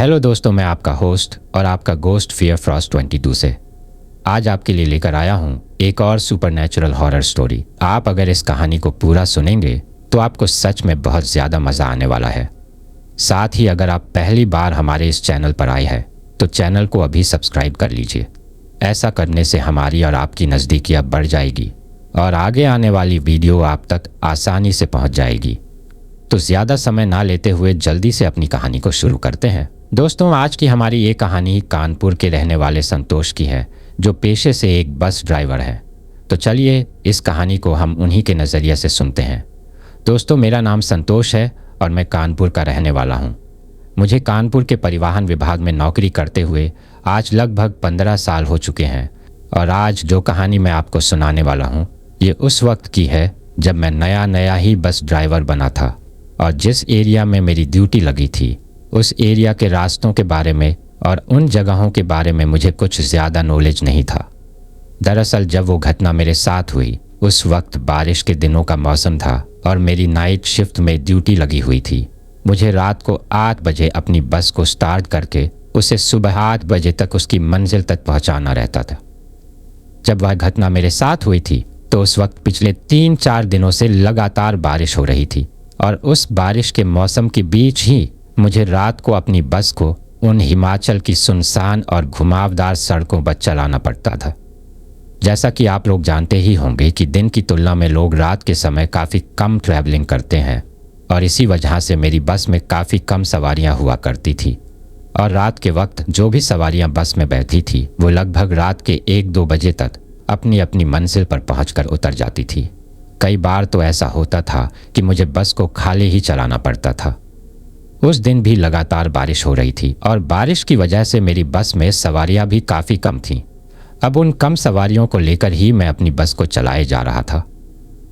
Hello दोस्तों, मैं आपका होस्ट और आपका गोस्ट फियर फ्रॉस्ट 22 से आज आपके लिए लेकर आया हूं एक और सुपरनैचुरल हॉरर स्टोरी। आप अगर इस कहानी को पूरा सुनेंगे तो आपको सच में बहुत ज़्यादा मज़ा आने वाला है। साथ ही अगर आप पहली बार हमारे इस चैनल पर आए हैं तो चैनल को अभी सब्सक्राइब कर लीजिए। ऐसा करने से हमारी और आपकी नज़दीकियाँ बढ़ जाएगी और आगे आने वाली वीडियो आप तक आसानी से पहुंच जाएगी। तो ज़्यादा समय ना लेते हुए जल्दी से अपनी कहानी को शुरू करते हैं। दोस्तों, आज की हमारी ये कहानी कानपुर के रहने वाले संतोष की है, जो पेशे से एक बस ड्राइवर है। तो चलिए इस कहानी को हम उन्हीं के नज़रिए से सुनते हैं। दोस्तों, मेरा नाम संतोष है और मैं कानपुर का रहने वाला हूँ। मुझे कानपुर के परिवहन विभाग में नौकरी करते हुए आज लगभग 15 साल हो चुके हैं। और आज जो कहानी मैं आपको सुनाने वाला हूँ ये उस वक्त की है जब मैं नया ही बस ड्राइवर बना था और जिस एरिया में मेरी ड्यूटी लगी थी उस एरिया के रास्तों के बारे में और उन जगहों के बारे में मुझे कुछ ज़्यादा नॉलेज नहीं था। दरअसल जब वो घटना मेरे साथ हुई उस वक्त बारिश के दिनों का मौसम था और मेरी नाइट शिफ्ट में ड्यूटी लगी हुई थी। मुझे रात को 8 बजे अपनी बस को स्टार्ट करके उसे सुबह 8 बजे तक उसकी मंजिल तक पहुंचाना रहता था। जब वह घटना मेरे साथ हुई थी तो उस वक्त पिछले 3-4 दिनों से लगातार बारिश हो रही थी और उस बारिश के मौसम के बीच ही मुझे रात को अपनी बस को उन हिमाचल की सुनसान और घुमावदार सड़कों पर चलाना पड़ता था। जैसा कि आप लोग जानते ही होंगे कि दिन की तुलना में लोग रात के समय काफ़ी कम ट्रैवलिंग करते हैं और इसी वजह से मेरी बस में काफ़ी कम सवारियां हुआ करती थी। और रात के वक्त जो भी सवारियां बस में बैठी थी वो लगभग रात के 1-2 बजे तक अपनी अपनी मंजिल पर पहुंचकर उतर जाती थी। कई बार तो ऐसा होता था कि मुझे बस को खाली ही चलाना पड़ता था। उस दिन भी लगातार बारिश हो रही थी और बारिश की वजह से मेरी बस में सवारियां भी काफ़ी कम थीं। अब उन कम सवारियों को लेकर ही मैं अपनी बस को चलाए जा रहा था।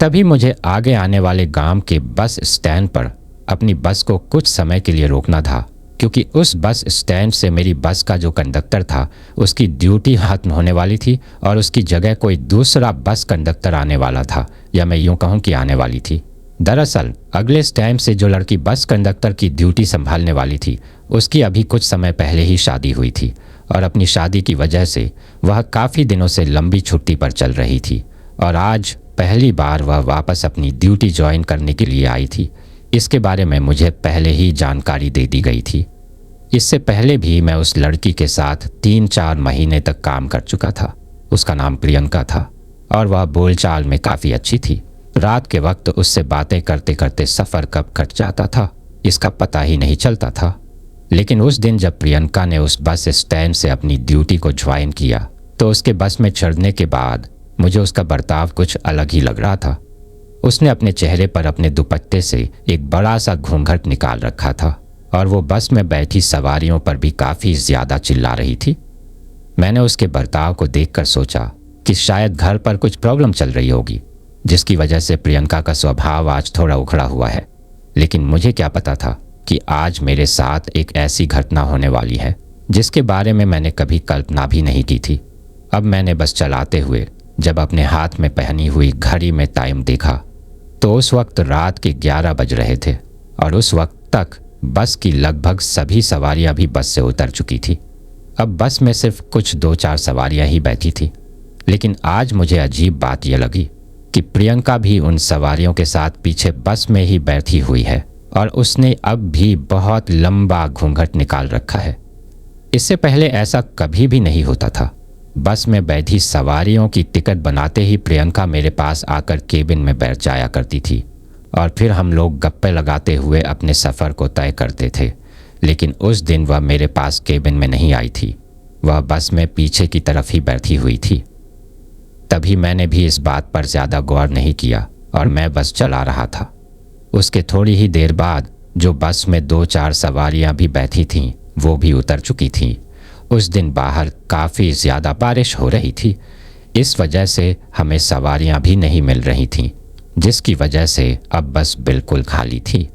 तभी मुझे आगे आने वाले गांव के बस स्टैंड पर अपनी बस को कुछ समय के लिए रोकना था, क्योंकि उस बस स्टैंड से मेरी बस का जो कंडक्टर था उसकी ड्यूटी खत्म होने वाली थी और उसकी जगह कोई दूसरा बस कंडक्टर आने वाला था, या मैं यूँ कहूँ कि आने वाली थी। दरअसल अगले स्टैंड से जो लड़की बस कंडक्टर की ड्यूटी संभालने वाली थी उसकी अभी कुछ समय पहले ही शादी हुई थी और अपनी शादी की वजह से वह काफ़ी दिनों से लंबी छुट्टी पर चल रही थी और आज पहली बार वह वापस अपनी ड्यूटी ज्वाइन करने के लिए आई थी। इसके बारे में मुझे पहले ही जानकारी दे दी गई थी। इससे पहले भी मैं उस लड़की के साथ 3-4 महीने तक काम कर चुका था। उसका नाम प्रियंका था और वह बोलचाल में काफ़ी अच्छी थी। रात के वक्त उससे बातें करते करते सफ़र कब कट जाता था इसका पता ही नहीं चलता था। लेकिन उस दिन जब प्रियंका ने उस बस स्टैंड से अपनी ड्यूटी को ज्वाइन किया तो उसके बस में चढ़ने के बाद मुझे उसका बर्ताव कुछ अलग ही लग रहा था। उसने अपने चेहरे पर अपने दुपट्टे से एक बड़ा सा घूंघट निकाल रखा था और वो बस में बैठी सवारियों पर भी काफ़ी ज़्यादा चिल्ला रही थी। मैंने उसके बर्ताव को देखकर सोचा कि शायद घर पर कुछ प्रॉब्लम चल रही होगी, जिसकी वजह से प्रियंका का स्वभाव आज थोड़ा उखड़ा हुआ है। लेकिन मुझे क्या पता था कि आज मेरे साथ एक ऐसी घटना होने वाली है जिसके बारे में मैंने कभी कल्पना भी नहीं की थी। अब मैंने बस चलाते हुए जब अपने हाथ में पहनी हुई घड़ी में टाइम देखा तो उस वक्त रात के 11 बज रहे थे और उस वक्त तक बस की लगभग सभी सवारियां भी बस से उतर चुकी थी। अब बस में सिर्फ कुछ 2-4 सवारियां ही बैठी थी। लेकिन आज मुझे अजीब बात यह लगी कि प्रियंका भी उन सवारियों के साथ पीछे बस में ही बैठी हुई है और उसने अब भी बहुत लंबा घूंघट निकाल रखा है। इससे पहले ऐसा कभी भी नहीं होता था। बस में बैठी सवारियों की टिकट बनाते ही प्रियंका मेरे पास आकर केबिन में बैठ जाया करती थी और फिर हम लोग गप्पे लगाते हुए अपने सफ़र को तय करते थे। लेकिन उस दिन वह मेरे पास केबिन में नहीं आई थी, वह बस में पीछे की तरफ ही बैठी हुई थी। तभी मैंने भी इस बात पर ज़्यादा गौर नहीं किया और मैं बस चला रहा था। उसके थोड़ी ही देर बाद जो बस में 2-4 सवारियां भी बैठी थीं वो भी उतर चुकी थीं। उस दिन बाहर काफ़ी ज़्यादा बारिश हो रही थी, इस वजह से हमें सवारियां भी नहीं मिल रही थीं, जिसकी वजह से अब बस बिल्कुल खाली थी।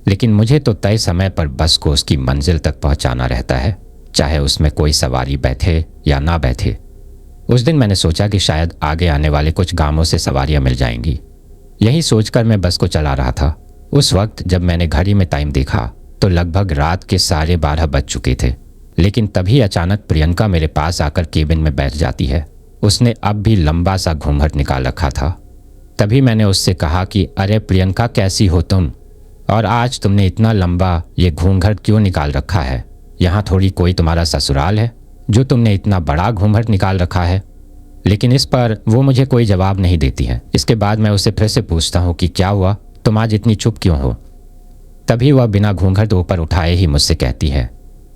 लेकिन मुझे तो तय समय पर बस को उसकी मंजिल तक पहुंचाना रहता है, चाहे उसमें कोई सवारी बैठे या ना बैठे। उस दिन मैंने सोचा कि शायद आगे आने वाले कुछ गांवों से सवारियां मिल जाएंगी। यही सोचकर मैं बस को चला रहा था। उस वक्त जब मैंने घड़ी में टाइम देखा तो लगभग रात के 12:30 बज चुके थे। लेकिन तभी अचानक प्रियंका मेरे पास आकर केबिन में बैठ जाती है। उसने अब भी लंबा सा घूंघट निकाल रखा था। तभी मैंने उससे कहा कि अरे प्रियंका, कैसी हो तुम? और आज तुमने इतना लंबा ये घूंघट क्यों निकाल रखा है? यहाँ थोड़ी कोई तुम्हारा ससुराल है जो तुमने इतना बड़ा घूंघट निकाल रखा है। लेकिन इस पर वो मुझे कोई जवाब नहीं देती है। इसके बाद मैं उसे फिर से पूछता हूँ कि क्या हुआ, तुम आज इतनी चुप क्यों हो? तभी वह बिना घूंघट ऊपर उठाए ही मुझसे कहती है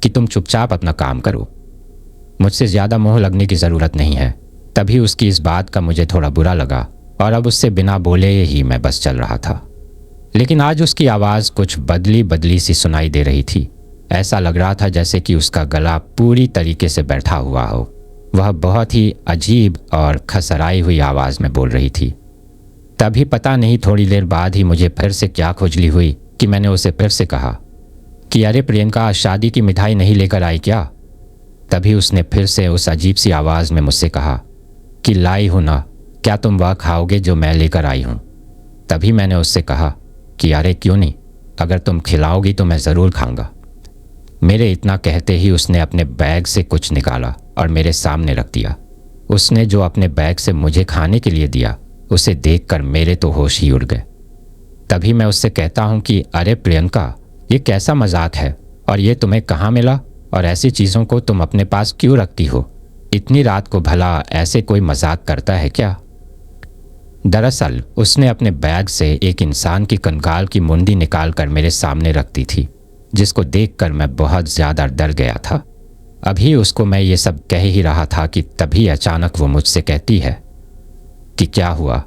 कि तुम चुपचाप अपना काम करो, मुझसे ज़्यादा मोह लगने की ज़रूरत नहीं है। तभी उसकी इस बात का मुझे थोड़ा बुरा लगा और अब उससे बिना बोले ही मैं बस चल रहा था। लेकिन आज उसकी आवाज़ कुछ बदली बदली सी सुनाई दे रही थी। ऐसा लग रहा था जैसे कि उसका गला पूरी तरीके से बैठा हुआ हो। वह बहुत ही अजीब और खसराई हुई आवाज़ में बोल रही थी। तभी पता नहीं थोड़ी देर बाद ही मुझे फिर से क्या खुजली हुई कि मैंने उसे फिर से कहा कि अरे प्रियंका, आज शादी की मिठाई नहीं लेकर आई क्या? तभी उसने फिर से उस अजीब सी आवाज़ में मुझसे कहा कि लाई हूँ ना, क्या तुम वह खाओगे जो मैं लेकर आई हूँ? तभी मैंने उससे कहा कि अरे क्यों नहीं, अगर तुम खिलाओगी तो मैं ज़रूर खाऊंगा। मेरे इतना कहते ही उसने अपने बैग से कुछ निकाला और मेरे सामने रख दिया। उसने जो अपने बैग से मुझे खाने के लिए दिया, उसे देखकर मेरे तो होश ही उड़ गए। तभी मैं उससे कहता हूँ कि अरे प्रियंका, ये कैसा मजाक है और ये तुम्हें कहाँ मिला और ऐसी चीज़ों को तुम अपने पास क्यों रखती हो? इतनी रात को भला ऐसे कोई मजाक करता है क्या? दरअसल उसने अपने बैग से एक इंसान की कंकाल की मुंडी निकाल कर मेरे सामने रख दी थी, जिसको देखकर मैं बहुत ज़्यादा डर गया था। अभी उसको मैं ये सब कह ही रहा था कि तभी अचानक वो मुझसे कहती है कि क्या हुआ,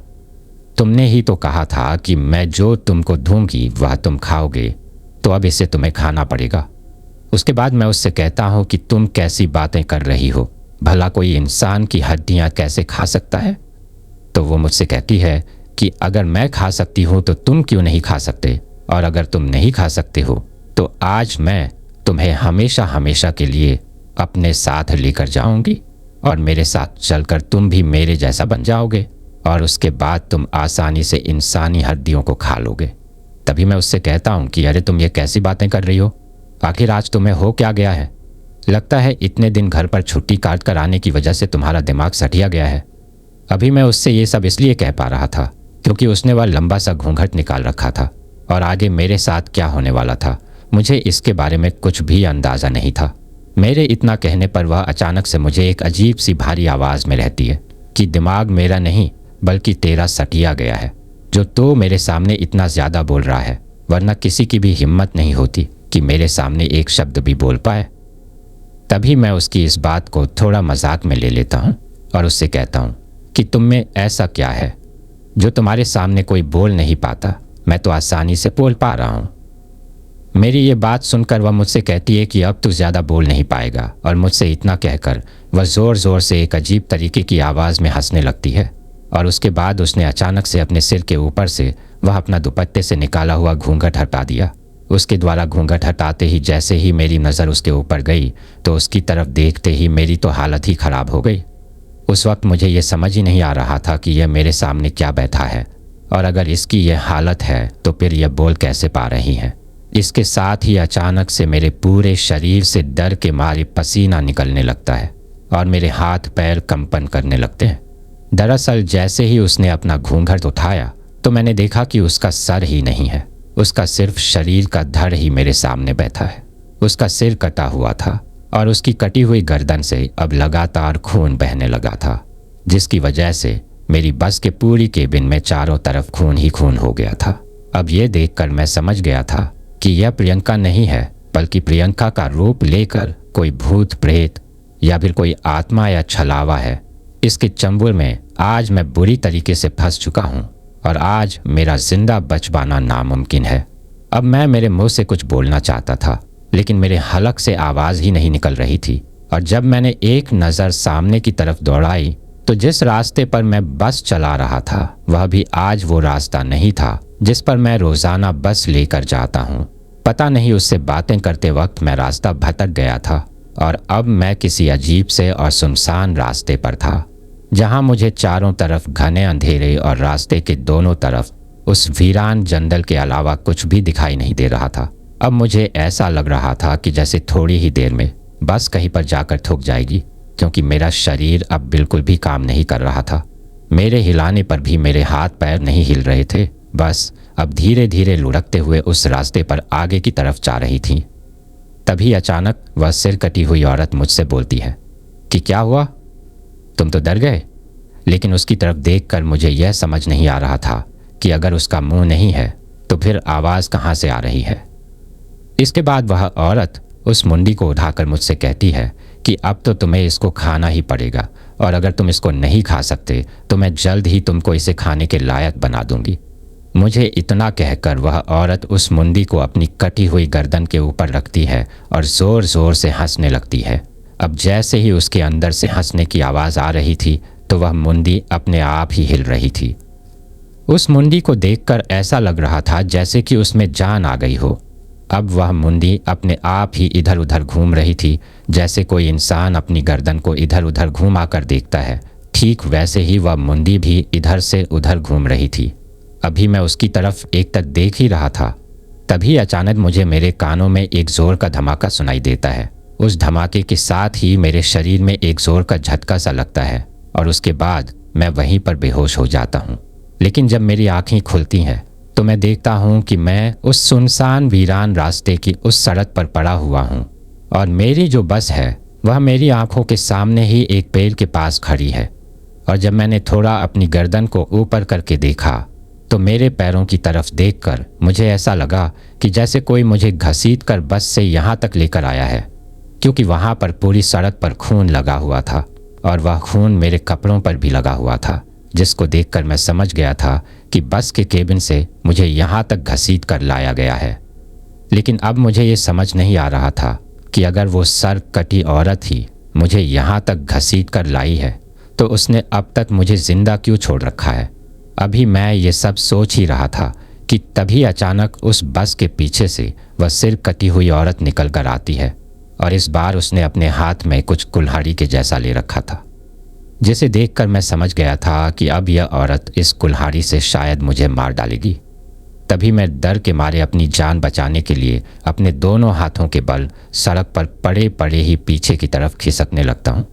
तुमने ही तो कहा था कि मैं जो तुमको दूंगी वह तुम खाओगे, तो अब इसे तुम्हें खाना पड़ेगा। उसके बाद मैं उससे कहता हूँ कि तुम कैसी बातें कर रही हो, भला कोई इंसान की हड्डियाँ कैसे खा सकता है? तो वो मुझसे कहती है कि अगर मैं खा सकती हूँ तो तुम क्यों नहीं खा सकते, और अगर तुम नहीं खा सकते हो तो आज मैं तुम्हें हमेशा हमेशा के लिए अपने साथ लेकर जाऊंगी और मेरे साथ चलकर तुम भी मेरे जैसा बन जाओगे और उसके बाद तुम आसानी से इंसानी हड्डियों को खा लोगे। तभी मैं उससे कहता हूँ कि अरे तुम ये कैसी बातें कर रही हो, आखिर आज तुम्हें हो क्या गया है? लगता है इतने दिन घर पर छुट्टी काट कर आने की वजह से तुम्हारा दिमाग सठिया गया है। अभी मैं उससे ये सब इसलिए कह पा रहा था क्योंकि उसने वह लंबा सा घूंघट निकाल रखा था और आगे मेरे साथ क्या होने वाला था मुझे इसके बारे में कुछ भी अंदाज़ा नहीं था। मेरे इतना कहने पर वह अचानक से मुझे एक अजीब सी भारी आवाज़ में रहती है कि दिमाग मेरा नहीं बल्कि तेरा सटिया गया है, जो तो मेरे सामने इतना ज़्यादा बोल रहा है, वरना किसी की भी हिम्मत नहीं होती कि मेरे सामने एक शब्द भी बोल पाए। तभी मैं उसकी इस बात को थोड़ा मजाक में ले लेता हूँ और उससे कहता हूँ कि तुम में ऐसा क्या है जो तुम्हारे सामने कोई बोल नहीं पाता, मैं तो आसानी से बोल पा रहा हूँ। मेरी ये बात सुनकर वह मुझसे कहती है कि अब तू ज़्यादा बोल नहीं पाएगा, और मुझसे इतना कहकर वह ज़ोर ज़ोर से एक अजीब तरीके की आवाज़ में हंसने लगती है। और उसके बाद उसने अचानक से अपने सिर के ऊपर से वह अपना दुपट्टे से निकाला हुआ घूंघट हटा दिया। उसके द्वारा घूंघट हटाते ही जैसे ही मेरी नज़र उसके ऊपर गई तो उसकी तरफ देखते ही मेरी तो हालत ही ख़राब हो गई। उस वक्त मुझे ये समझ ही नहीं आ रहा था कि यह मेरे सामने क्या बैठा है, और अगर इसकी यह हालत है तो फिर यह बोल कैसे पा रही है। इसके साथ ही अचानक से मेरे पूरे शरीर से डर के मारे पसीना निकलने लगता है और मेरे हाथ पैर कंपन करने लगते हैं। दरअसल जैसे ही उसने अपना घूंघट उठाया तो मैंने देखा कि उसका सर ही नहीं है, उसका सिर्फ शरीर का धड़ ही मेरे सामने बैठा है। उसका सिर कटा हुआ था और उसकी कटी हुई गर्दन से अब लगातार खून बहने लगा था, जिसकी वजह से मेरी बस के पूरी केबिन में चारों तरफ खून ही खून हो गया था। अब ये देखकर मैं समझ गया था कि यह प्रियंका नहीं है, बल्कि प्रियंका का रूप लेकर कोई भूत प्रेत या फिर कोई आत्मा या छलावा है। इसके चंबुल में आज मैं बुरी तरीके से फंस चुका हूँ और आज मेरा जिंदा बच पाना नामुमकिन है। अब मैं मेरे मुंह से कुछ बोलना चाहता था, लेकिन मेरे हलक से आवाज़ ही नहीं निकल रही थी। और जब मैंने एक नज़र सामने की तरफ दौड़ाई तो जिस रास्ते पर मैं बस चला रहा था वह भी आज वो रास्ता नहीं था जिस पर मैं रोज़ाना बस लेकर जाता हूँ। पता नहीं उससे बातें करते वक्त मैं रास्ता भटक गया था और अब मैं किसी अजीब से और सुनसान रास्ते पर था, जहाँ मुझे चारों तरफ घने अंधेरे और रास्ते के दोनों तरफ उस वीरान जंगल के अलावा कुछ भी दिखाई नहीं दे रहा था। अब मुझे ऐसा लग रहा था कि जैसे थोड़ी ही देर में बस कहीं पर जाकर थूक जाएगी, क्योंकि मेरा शरीर अब बिल्कुल भी काम नहीं कर रहा था। मेरे हिलाने पर भी मेरे हाथ पैर नहीं हिल रहे थे। बस अब धीरे धीरे लुढ़कते हुए उस रास्ते पर आगे की तरफ जा रही थी। तभी अचानक वह सिर कटी हुई औरत मुझसे बोलती है कि क्या हुआ, तुम तो डर गए। लेकिन उसकी तरफ देखकर मुझे यह समझ नहीं आ रहा था कि अगर उसका मुंह नहीं है तो फिर आवाज़ कहाँ से आ रही है। इसके बाद वह औरत उस मुंडी को उठाकर मुझसे कहती है कि अब तो तुम्हें इसको खाना ही पड़ेगा, और अगर तुम इसको नहीं खा सकते तो मैं जल्द ही तुमको इसे खाने के लायक बना दूंगी। मुझे इतना कहकर वह औरत उस मुंडी को अपनी कटी हुई गर्दन के ऊपर रखती है और ज़ोर ज़ोर से हंसने लगती है। अब जैसे ही उसके अंदर से हंसने की आवाज़ आ रही थी तो वह मुंडी अपने आप ही हिल रही थी। उस मुंडी को देखकर ऐसा लग रहा था जैसे कि उसमें जान आ गई हो। अब वह मुंडी अपने आप ही इधर उधर घूम रही थी, जैसे कोई इंसान अपनी गर्दन को इधर उधर घुमा कर देखता है। ठीक वैसे ही वह मुंडी भी इधर से उधर घूम रही थी। अभी मैं उसकी तरफ एक तक देख ही रहा था, तभी अचानक मुझे मेरे कानों में एक जोर का धमाका सुनाई देता है। उस धमाके के साथ ही मेरे शरीर में एक जोर का झटका सा लगता है और उसके बाद मैं वहीं पर बेहोश हो जाता हूँ। लेकिन जब मेरी आंखें खुलती हैं तो मैं देखता हूँ कि मैं उस सुनसान वीरान रास्ते की उस सड़क पर पड़ा हुआ हूँ और मेरी जो बस है वह मेरी आंखों के सामने ही एक पेड़ के पास खड़ी है। और जब मैंने थोड़ा अपनी गर्दन को ऊपर करके देखा तो मेरे पैरों की तरफ देखकर मुझे ऐसा लगा कि जैसे कोई मुझे घसीट कर बस से यहाँ तक लेकर आया है, क्योंकि वहाँ पर पूरी सड़क पर खून लगा हुआ था और वह खून मेरे कपड़ों पर भी लगा हुआ था, जिसको देखकर मैं समझ गया था कि बस के केबिन से मुझे यहाँ तक घसीट कर लाया गया है। लेकिन अब मुझे ये समझ नहीं आ रहा था कि अगर वो सर कटी औरत ही मुझे यहाँ तक घसीट कर लाई है तो उसने अब तक मुझे जिंदा क्यों छोड़ रखा है। अभी मैं ये सब सोच ही रहा था कि तभी अचानक उस बस के पीछे से वह सिर कटी हुई औरत निकल कर आती है और इस बार उसने अपने हाथ में कुछ कुल्हाड़ी के जैसा ले रखा था, जिसे देखकर मैं समझ गया था कि अब यह औरत इस कुल्हाड़ी से शायद मुझे मार डालेगी। तभी मैं डर के मारे अपनी जान बचाने के लिए अपने दोनों हाथों के बल सड़क पर पड़े पड़े ही पीछे की तरफ खिसकने लगता हूँ।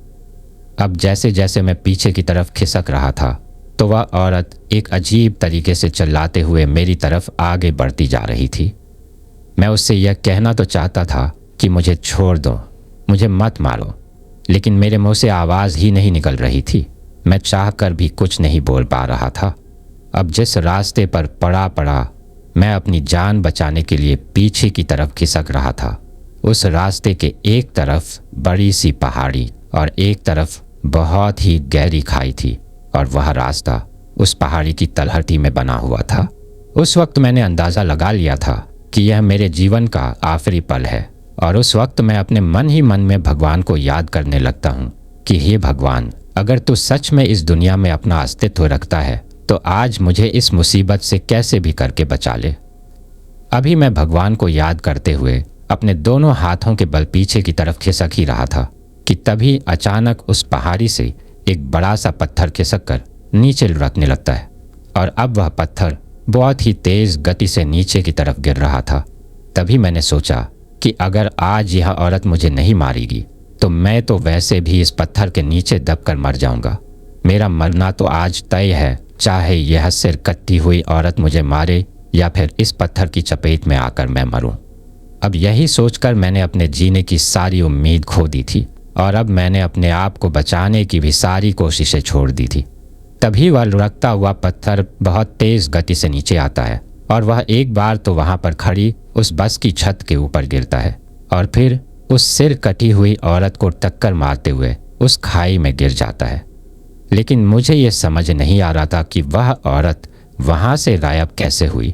अब जैसे जैसे मैं पीछे की तरफ खिसक रहा था तो वह औरत एक अजीब तरीके से चिल्लाते हुए मेरी तरफ आगे बढ़ती जा रही थी। मैं उससे यह कहना तो चाहता था कि मुझे छोड़ दो, मुझे मत मारो, लेकिन मेरे मुंह से आवाज़ ही नहीं निकल रही थी। मैं चाहकर भी कुछ नहीं बोल पा रहा था। अब जिस रास्ते पर पड़ा मैं अपनी जान बचाने के लिए पीछे की तरफ खिसक रहा था, उस रास्ते के एक तरफ बड़ी सी पहाड़ी और एक तरफ बहुत ही गहरी खाई थी और वह रास्ता उस पहाड़ी की तलहटी में बना हुआ था। उस वक्त मैंने अंदाज़ा लगा लिया था कि यह मेरे जीवन का आखिरी पल है और उस वक्त मैं अपने मन ही मन में भगवान को याद करने लगता हूँ कि हे भगवान, अगर तू सच में इस दुनिया में अपना अस्तित्व रखता है तो आज मुझे इस मुसीबत से कैसे भी करके बचा ले। अभी मैं भगवान को याद करते हुए अपने दोनों हाथों के बल पीछे की तरफ खिसक ही रहा था कि तभी अचानक उस पहाड़ी से एक बड़ा सा पत्थर खिसक कर नीचे लुढ़कने लगता है और अब वह पत्थर बहुत ही तेज गति से नीचे की तरफ गिर रहा था। तभी मैंने सोचा कि अगर आज यह औरत मुझे नहीं मारेगी तो मैं तो वैसे भी इस पत्थर के नीचे दबकर मर जाऊंगा। मेरा मरना तो आज तय है, चाहे यह सिर कटी हुई औरत मुझे मारे या फिर इस पत्थर की चपेट में आकर मैं मरूं। अब यही सोचकर मैंने अपने जीने की सारी उम्मीद खो दी थी और अब मैंने अपने आप को बचाने की भी सारी कोशिशें छोड़ दी थी। तभी वह लुढ़कता हुआ पत्थर बहुत तेज गति से नीचे आता है और वह एक बार तो वहां पर खड़ी उस बस की छत के ऊपर गिरता है और फिर उस सिर कटी हुई औरत को टक्कर मारते हुए उस खाई में गिर जाता है। लेकिन मुझे ये समझ नहीं आ रहा था कि वह औरत वहां से गायब कैसे हुई।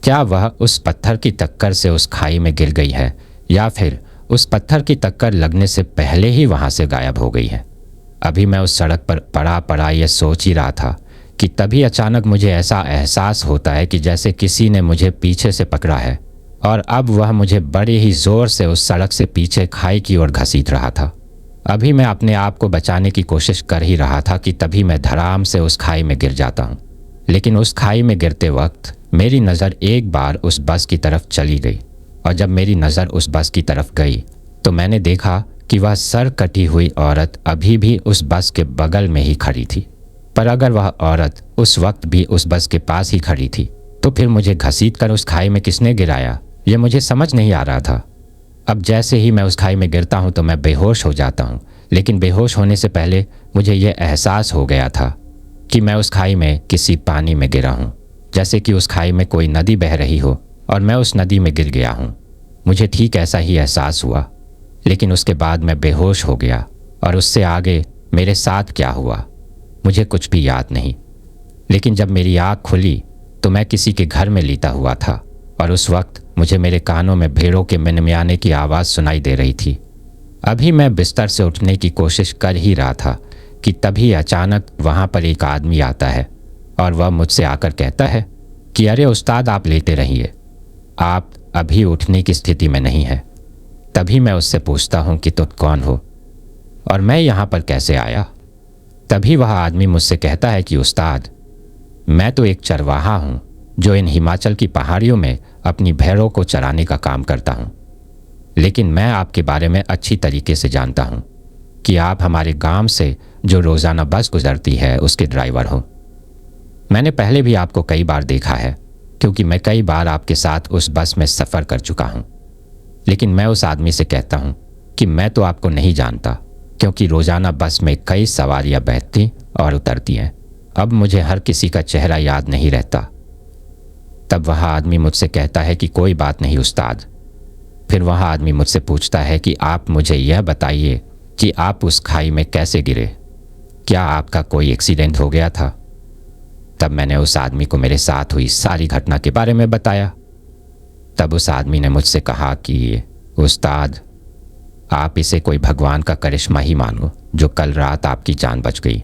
क्या वह उस पत्थर की टक्कर से उस खाई में गिर गई है या फिर उस पत्थर की टक्कर लगने से पहले ही वहां से गायब हो गई है। अभी मैं उस सड़क पर पड़ा यह सोच ही रहा था कि तभी अचानक मुझे ऐसा एहसास होता है कि जैसे किसी ने मुझे पीछे से पकड़ा है और अब वह मुझे बड़े ही जोर से उस सड़क से पीछे खाई की ओर घसीट रहा था। अभी मैं अपने आप को बचाने की कोशिश कर ही रहा था कि तभी मैं धड़ाम से उस खाई में गिर जाता हूँ। लेकिन उस खाई में गिरते वक्त मेरी नज़र एक बार उस बस की तरफ चली गई और जब मेरी नज़र उस बस की तरफ गई तो मैंने देखा कि वह सर कटी हुई औरत अभी भी उस बस के बगल में ही खड़ी थी। पर अगर वह औरत उस वक्त भी उस बस के पास ही खड़ी थी तो फिर मुझे घसीटकर उस खाई में किसने गिराया, ये मुझे समझ नहीं आ रहा था। अब जैसे ही मैं उस खाई में गिरता हूँ तो मैं बेहोश हो जाता हूँ, लेकिन बेहोश होने से पहले मुझे यह एहसास हो गया था कि मैं उस खाई में किसी पानी में गिरा हूँ, जैसे कि उस खाई में कोई नदी बह रही हो और मैं उस नदी में गिर गया हूँ। मुझे ठीक ऐसा ही एहसास हुआ, लेकिन उसके बाद मैं बेहोश हो गया और उससे आगे मेरे साथ क्या हुआ मुझे कुछ भी याद नहीं। लेकिन जब मेरी आँख खुली तो मैं किसी के घर में लेटा हुआ था और उस वक्त मुझे मेरे कानों में भेड़ों के मिनमियाने की आवाज़ सुनाई दे रही थी। अभी मैं बिस्तर से उठने की कोशिश कर ही रहा था कि तभी अचानक वहाँ पर एक आदमी आता है और वह मुझसे आकर कहता है कि अरे उस्ताद, आप लेटे रहिए, आप अभी उठने की स्थिति में नहीं है। तभी मैं उससे पूछता हूँ कि तुम कौन हो और मैं यहाँ पर कैसे आया। तभी वह आदमी मुझसे कहता है कि उस्ताद, मैं तो एक चरवाहा हूँ जो इन हिमाचल की पहाड़ियों में अपनी भेड़ों को चराने का काम करता हूँ, लेकिन मैं आपके बारे में अच्छी तरीके से जानता हूँ कि आप हमारे गांव से जो रोज़ाना बस गुजरती है उसके ड्राइवर हो। मैंने पहले भी आपको कई बार देखा है क्योंकि मैं कई बार आपके साथ उस बस में सफ़र कर चुका हूँ। लेकिन मैं उस आदमी से कहता हूँ कि मैं तो आपको नहीं जानता, क्योंकि रोज़ाना बस में कई सवारियाँ बैठती और उतरती हैं। अब मुझे हर किसी का चेहरा याद नहीं रहता। तब वह आदमी मुझसे कहता है कि कोई बात नहीं उस्ताद। फिर वह आदमी मुझसे पूछता है कि आप मुझे यह बताइए कि आप उस खाई में कैसे गिरे, क्या आपका कोई एक्सीडेंट हो गया था। तब मैंने उस आदमी को मेरे साथ हुई सारी घटना के बारे में बताया। तब उस आदमी ने मुझसे कहा कि उस्ताद, आप इसे कोई भगवान का करिश्मा ही मानो जो कल रात आपकी जान बच गई,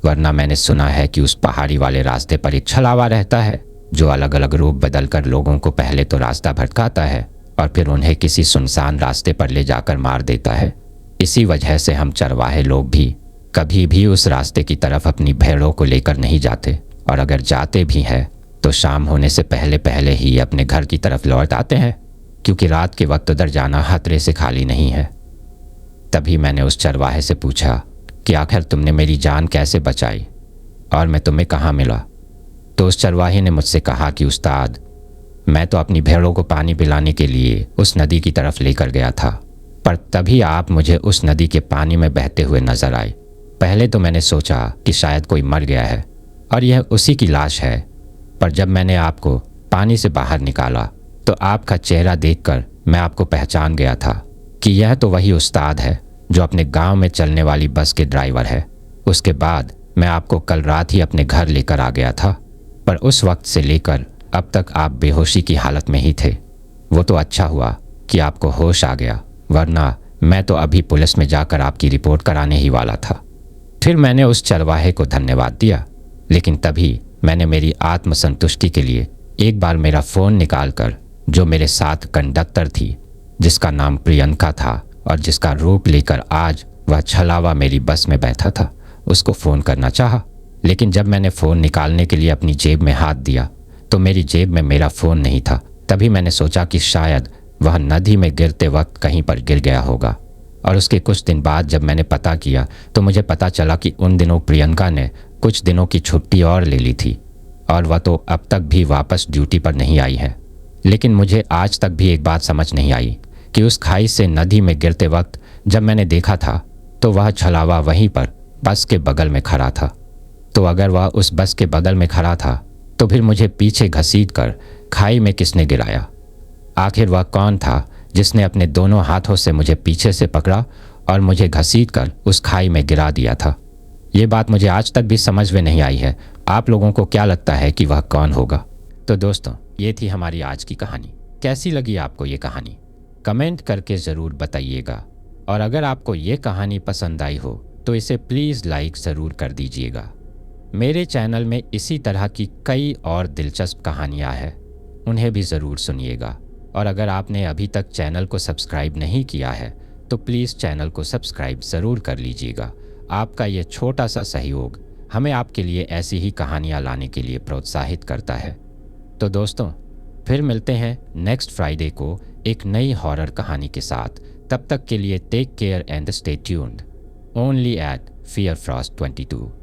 वरना मैंने सुना है कि उस पहाड़ी वाले रास्ते पर एक छलावा रहता है जो अलग अलग रूप बदलकर लोगों को पहले तो रास्ता भटकाता है और फिर उन्हें किसी सुनसान रास्ते पर ले जाकर मार देता है। इसी वजह से हम चरवाहे लोग भी कभी भी उस रास्ते की तरफ अपनी भेड़ों को लेकर नहीं जाते, और अगर जाते भी हैं तो शाम होने से पहले पहले ही अपने घर की तरफ लौट आते हैं, क्योंकि रात के वक्त उधर जाना खतरे से खाली नहीं है। तभी मैंने उस चरवाहे से पूछा कि आखिर तुमने मेरी जान कैसे बचाई और मैं तुम्हें कहाँ मिला। तो उस चरवाहे ने मुझसे कहा कि उस्ताद, मैं तो अपनी भेड़ों को पानी पिलाने के लिए उस नदी की तरफ लेकर गया था, पर तभी आप मुझे उस नदी के पानी में बहते हुए नजर आए। पहले तो मैंने सोचा कि शायद कोई मर गया है और यह उसी की लाश है, पर जब मैंने आपको पानी से बाहर निकाला तो आपका चेहरा देखकर मैं आपको पहचान गया था कि यह तो वही उस्ताद है जो अपने गांव में चलने वाली बस के ड्राइवर है। उसके बाद मैं आपको कल रात ही अपने घर लेकर आ गया था, पर उस वक्त से लेकर अब तक आप बेहोशी की हालत में ही थे। वो तो अच्छा हुआ कि आपको होश आ गया, वरना मैं तो अभी पुलिस में जाकर आपकी रिपोर्ट कराने ही वाला था। फिर मैंने उस चरवाहे को धन्यवाद दिया, लेकिन तभी मैंने मेरी आत्मसंतुष्टि के लिए एक बार मेरा फ़ोन निकालकर जो मेरे साथ कंडक्टर थी, जिसका नाम प्रियंका था और जिसका रूप लेकर आज वह छलावा मेरी बस में बैठा था, उसको फ़ोन करना चाहा। लेकिन जब मैंने फ़ोन निकालने के लिए अपनी जेब में हाथ दिया तो मेरी जेब में मेरा फ़ोन नहीं था। तभी मैंने सोचा कि शायद वह नदी में गिरते वक्त कहीं पर गिर गया होगा। और उसके कुछ दिन बाद जब मैंने पता किया तो मुझे पता चला कि उन दिनों प्रियंका ने कुछ दिनों की छुट्टी और ले ली थी और वह तो अब तक भी वापस ड्यूटी पर नहीं आई है। लेकिन मुझे आज तक भी एक बात समझ नहीं आई कि उस खाई से नदी में गिरते वक्त जब मैंने देखा था तो वह छलावा वहीं पर बस के बगल में खड़ा था। तो अगर वह उस बस के बगल में खड़ा था तो फिर मुझे पीछे घसीटकर खाई में किसने गिराया। आखिर वह कौन था जिसने अपने दोनों हाथों से मुझे पीछे से पकड़ा और मुझे घसीटकर उस खाई में गिरा दिया था। ये बात मुझे आज तक भी समझ में नहीं आई है। आप लोगों को क्या लगता है कि वह कौन होगा? तो दोस्तों, ये थी हमारी आज की कहानी। कैसी लगी आपको ये कहानी? कमेंट करके ज़रूर बताइएगा। और अगर आपको ये कहानी पसंद आई हो तो इसे प्लीज़ लाइक ज़रूर कर दीजिएगा। मेरे चैनल में इसी तरह की कई और दिलचस्प कहानियाँ हैं, उन्हें भी ज़रूर सुनिएगा। और अगर आपने अभी तक चैनल को सब्सक्राइब नहीं किया है तो प्लीज़ चैनल को सब्सक्राइब ज़रूर कर लीजिएगा। आपका ये छोटा सा सहयोग हमें आपके लिए ऐसी ही कहानियाँ लाने के लिए प्रोत्साहित करता है। तो दोस्तों, फिर मिलते हैं नेक्स्ट फ्राइडे को एक नई हॉरर कहानी के साथ। तब तक के लिए take care and stay tuned only at fear frost 22।